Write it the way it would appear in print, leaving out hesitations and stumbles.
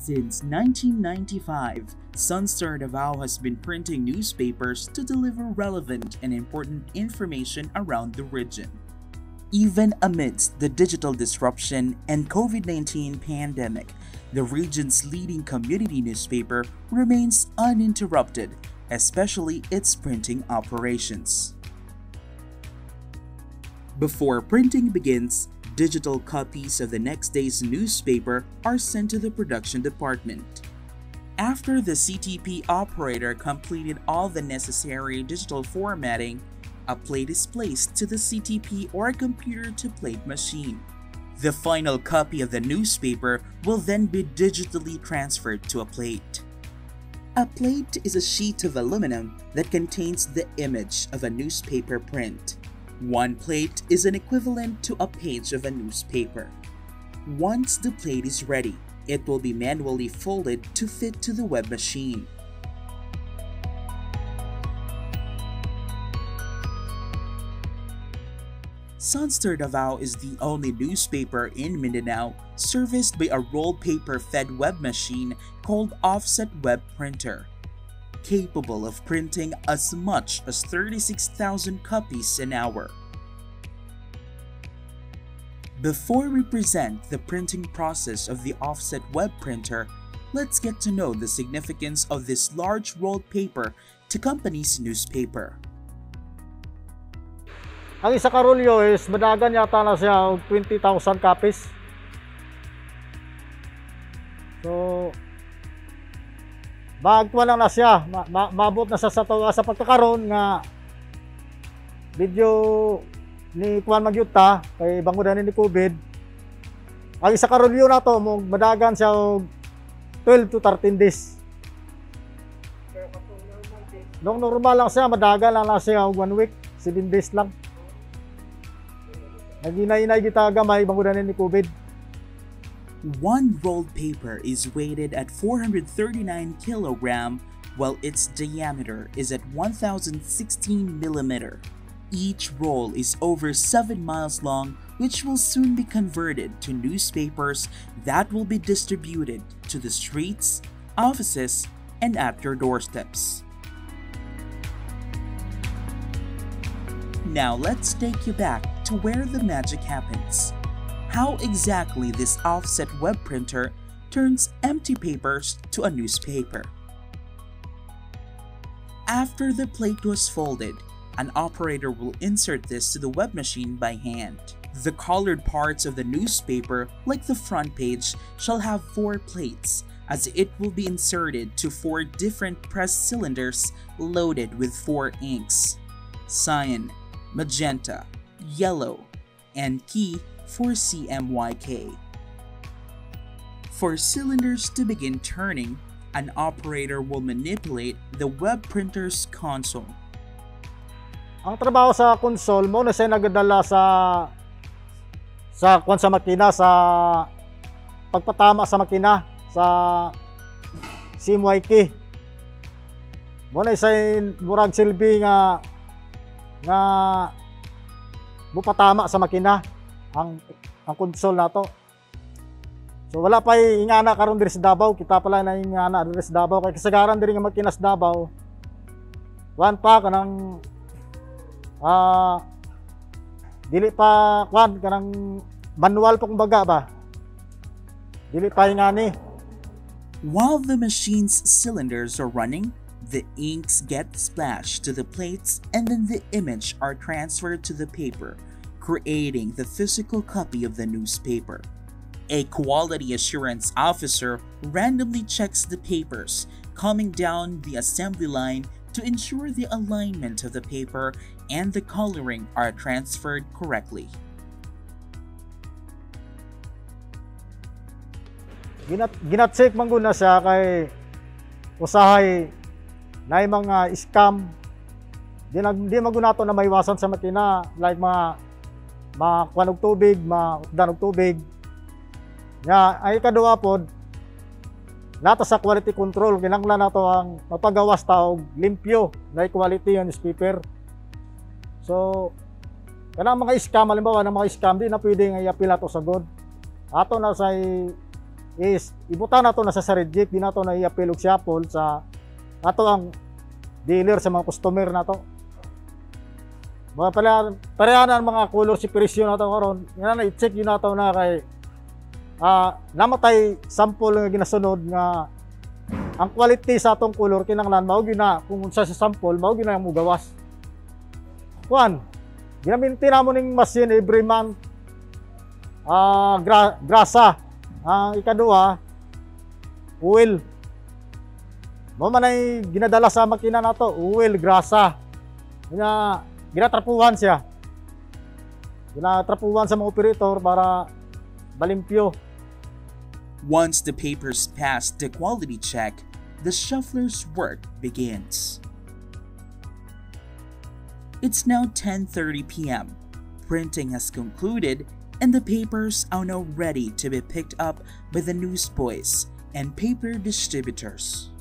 Since 1995, Sunstar Davao has been printing newspapers to deliver relevant and important information around the region. Even amidst the digital disruption and COVID-19 pandemic, the region's leading community newspaper remains uninterrupted, especially its printing operations. Before printing begins, digital copies of the next day's newspaper are sent to the production department. After the CTP operator completed all the necessary digital formatting, a plate is placed to the CTP or computer-to-plate machine. The final copy of the newspaper will then be digitally transferred to a plate. A plate is a sheet of aluminum that contains the image of a newspaper print. One plate is an equivalent to a page of a newspaper. Once the plate is ready, it will be manually folded to fit to the web machine. Sunstar Davao is the only newspaper in Mindanao serviced by a rolled paper-fed web machine called offset web printer, capable of printing as much as 36,000 copies an hour. Before we present the printing process of the offset web printer, let's get to know the significance of this large rolled paper to company's newspaper. Ang isa ka rolyo is madagan yata na siya og 20,000 copies. So bagwa lang na siya, maabot na sa pagkakaroon nga video ni kuan magyuta kay bangudan ni COVID. Ang isa ka rolyo na to mo madagan siya og 12 to 13 days. Nung normal lang siya, madagan lang na siya og 1 week, 7 days lang. Naginay-inay kita gamay bangudan ni COVID. One rolled paper is weighted at 439 kg, while its diameter is at 1016 mm. Each roll is over 7 miles long, which will soon be converted to newspapers that will be distributed to the streets, offices, and at your doorsteps. Now let's take you back to where the magic happens. How exactly this offset web printer turns empty papers to a newspaper. After the plate was folded, an operator will insert this to the web machine by hand. The colored parts of the newspaper, like the front page, shall have 4 plates, as it will be inserted to 4 different press cylinders loaded with 4 inks: cyan, magenta, yellow, and key for CMYK. For cylinders to begin turning, an operator will manipulate the web printer's console. Ang trabaho sa console mo na siya nagadala sa makina, sa pagpatama sa makina sa CMYK. Mo na siya murag silbi nga mupatama sa makina ang console nato. So wala pa ingana karon diri sa Davao, kita pala na ingana diri sa Davao kay kasagaran diri nga makina sa Davao. Wan pa kanang dili pa kwan kanang manual pa kumbaga ba. Dili pa ingani. While the machine's cylinders are running, the inks get splashed to the plates and then the image are transferred to the paper, creating the physical copy of the newspaper. A quality assurance officer randomly checks the papers coming down the assembly line to ensure the alignment of the paper and the coloring are transferred correctly. Ginat-check man gud na siya kay usahay na mga scam. Di magunato na maiwasan sa makina, like mga kuan og tubig, maupdan og tubig. Nga ay kaduwa pod nato sa quality control kinahanglan nato ang mapagawas ta og limpyo na quality yung newspaper. So kanang mga scam, halimbawa ng mga scam di na pwedeng i-appeal ato sa god. Ato na say is ibuta na to na sa reject, di na to na i-appeal og siyapol sa ato ang dealer sa mga customer na to. Mga pareha na ang mga color separation na to karon. Yan na i-check yun na to na kay namatay sample nga ginasunod nga ang quality sa atong color kinahanglan mao gyud na kung unsa sa sample mao gyud na ang mugawas. Kuan, ginaminti namo ning machine every month. Grasa. Ang ikaduha, oil. Mo man ay ginadala sa makina nato, oil, grasa. Ginatrapuhan siya. Ginatrapuhan sa mga operator para balimpyo. Once the papers pass the quality check, the shuffler's work begins. It's now 10:30 p.m. Printing has concluded and the papers are now ready to be picked up by the newsboys and paper distributors.